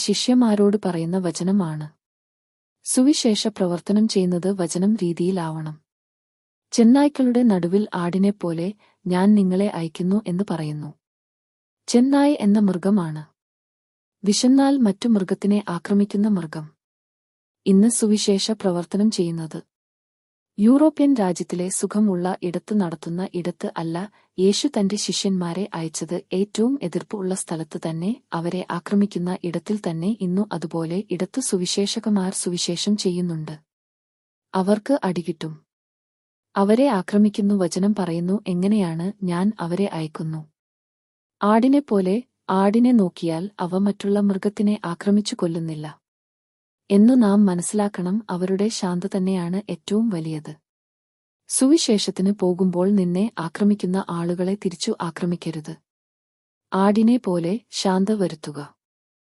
ശിഷ്യന്മാരോട് പറയുന്ന വചനമാണ്. സുവിശേഷ പ്രവർത്തനം ചെയ്യുന്നത് വചനം രീതിയിലാവണം. ചെന്നായ്ക്കളുടെ നടുവിൽ ആടിനെപ്പോലെ ഞാൻ നിങ്ങളെ അയക്കുന്നു എന്ന് പറയുന്നു. ചെന്നായ് എന്ന മൃഗമാണ്. വിശന്നാൽ മറ്റു മൃഗത്തിനെ ആക്രമിക്കുന്ന മൃഗം. ഇന്ന് സുവിശേഷ പ്രവർത്തനം ചെയ്യുന്നത് യൂറോപ്യൻ രാജ്യത്തിലെ സുഖമുള്ള ഇടത്ത് നടത്തുന്ന ഇടത്ത് അല്ല. യേശു തന്റെ ശിഷ്യന്മാരെ അയച്ചത് ഏറ്റവും എതിർപ്പ് ഉള്ള സ്ഥലത്ത് തന്നെ, അവരെ ആക്രമിക്കുന്ന ഇടത്തിൽ തന്നെ. ഇന്നു അതുപോലെ ഇടത്തു സുവിശേഷകന്മാർ സുവിശേഷം ചെയ്യുന്നുണ്ട്. അവർക്ക് അടികിട്ടും. അവരെ ആക്രമിക്കുന്നു. വചനം പറയുന്നു എങ്ങനെയാണ്? ഞാൻ അവരെ അയക്കുന്നു. ആടിനെപ്പോലെ. ആടിനെ നോക്കിയാൽ അവ മറ്റുള്ള മൃഗത്തിനെ ആക്രമിച്ചു കൊല്ലുന്നില്ല എന്നു നാം മനസ്സിലാക്കണം. അവരുടെ ശാന്ത തന്നെയാണ് ഏറ്റവും വലിയത്. സുവിശേഷത്തിന് പോകുമ്പോൾ നിന്നെ ആക്രമിക്കുന്ന ആളുകളെ തിരിച്ചു ആക്രമിക്കരുത്. ആടിനെ പോലെ ശാന്ത വരുത്തുക.